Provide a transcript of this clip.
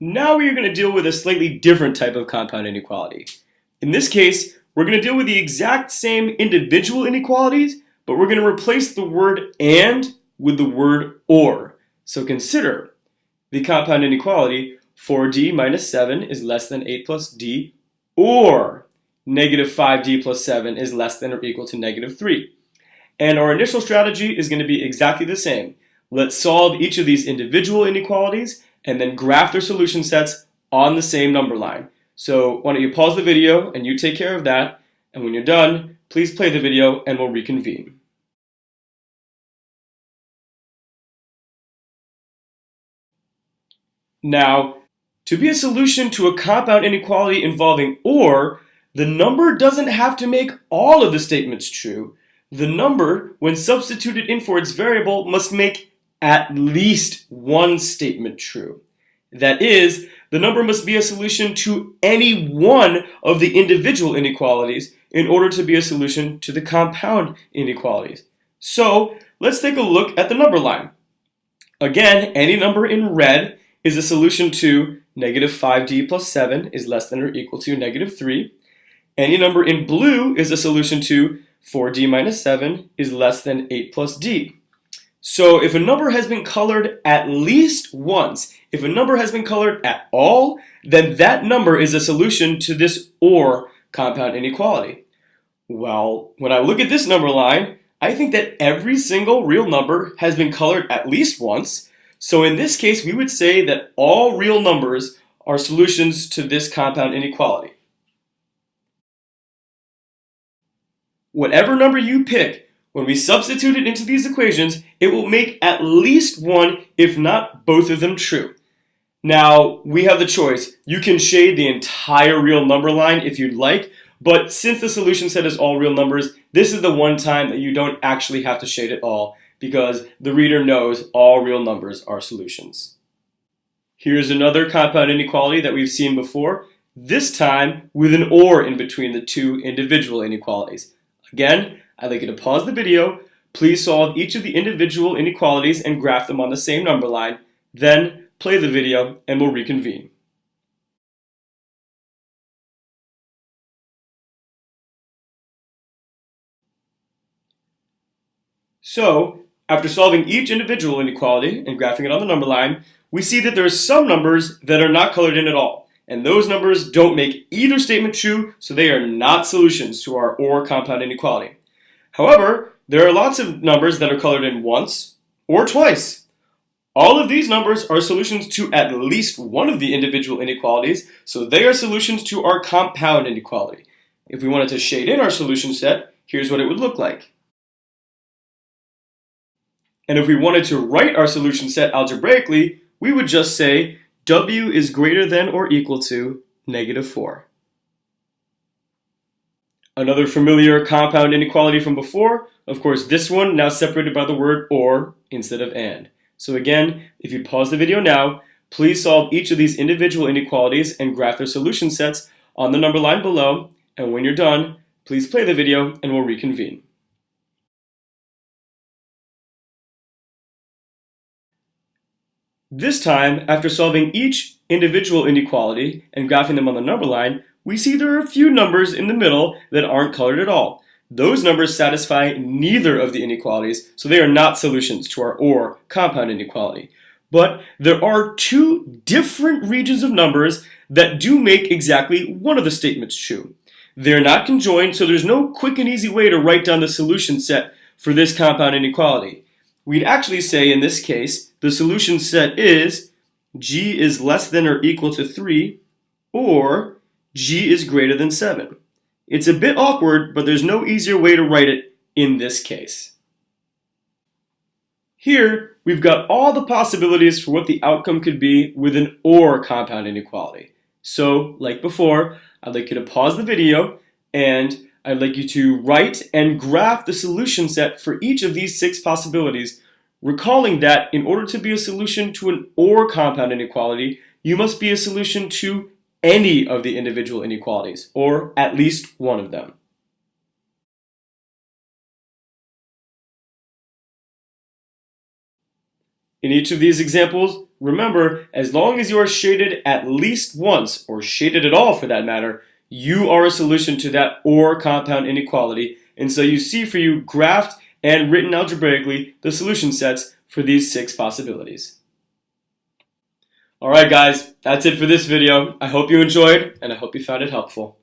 Now we are going to deal with a slightly different type of compound inequality. In this case, we're going to deal with the exact same individual inequalities, but we're going to replace the word and with the word or. So consider the compound inequality 4d minus 7 is less than 8 plus d, or negative 5d plus 7 is less than or equal to negative 3. And our initial strategy is going to be exactly the same. Let's solve each of these individual inequalities and then graph their solution sets on the same number line. So why don't you pause the video and you take care of that, and when you're done, please play the video and we'll reconvene. Now, to be a solution to a compound inequality involving or, the number doesn't have to make all of the statements true. The number, when substituted in for its variable, must make at least one statement true. That is, the number must be a solution to any one of the individual inequalities in order to be a solution to the compound inequalities. So, let's take a look at the number line. Again, any number in red is a solution to negative 5d plus 7 is less than or equal to negative 3. Any number in blue is a solution to 4d minus 7 is less than 8 plus d. So if a number has been colored at least once, if a number has been colored at all, then that number is a solution to this or compound inequality. Well, when I look at this number line, I think that every single real number has been colored at least once. So in this case, we would say that all real numbers are solutions to this compound inequality. Whatever number you pick, when we substitute it into these equations, it will make at least one, if not both of them, true. Now, we have the choice. You can shade the entire real number line if you'd like, but since the solution set is all real numbers, this is the one time that you don't actually have to shade it all, because the reader knows all real numbers are solutions. Here's another compound inequality that we've seen before, this time with an or in between the two individual inequalities. Again, I'd like you to pause the video, please solve each of the individual inequalities and graph them on the same number line, then play the video and we'll reconvene. So, after solving each individual inequality and graphing it on the number line, we see that there are some numbers that are not colored in at all. And those numbers don't make either statement true, so they are not solutions to our or compound inequality. However, there are lots of numbers that are colored in once or twice. All of these numbers are solutions to at least one of the individual inequalities, so they are solutions to our compound inequality. If we wanted to shade in our solution set, here's what it would look like. And if we wanted to write our solution set algebraically, we would just say w is greater than or equal to negative 4. Another familiar compound inequality from before, of course this one now separated by the word or instead of and. So again, if you pause the video now, please solve each of these individual inequalities and graph their solution sets on the number line below, and when you're done, please play the video and we'll reconvene. This time, after solving each individual inequality and graphing them on the number line, we see there are a few numbers in the middle that aren't colored at all. Those numbers satisfy neither of the inequalities, so they are not solutions to our or compound inequality. But there are two different regions of numbers that do make exactly one of the statements true. They're not conjoined, so there's no quick and easy way to write down the solution set for this compound inequality. We'd actually say in this case, the solution set is g is less than or equal to 3, or g is greater than 7. It's a bit awkward, but there's no easier way to write it in this case. Here, we've got all the possibilities for what the outcome could be with an or compound inequality. So, like before, I'd like you to pause the video, and I'd like you to write and graph the solution set for each of these 6 possibilities, recalling that in order to be a solution to an or compound inequality, you must be a solution to any of the individual inequalities, or at least one of them. In each of these examples, remember, as long as you are shaded at least once, or shaded at all for that matter, you are a solution to that OR compound inequality, and so you see for you graphed and written algebraically the solution sets for these 6 possibilities. Alright guys, that's it for this video. I hope you enjoyed, and I hope you found it helpful.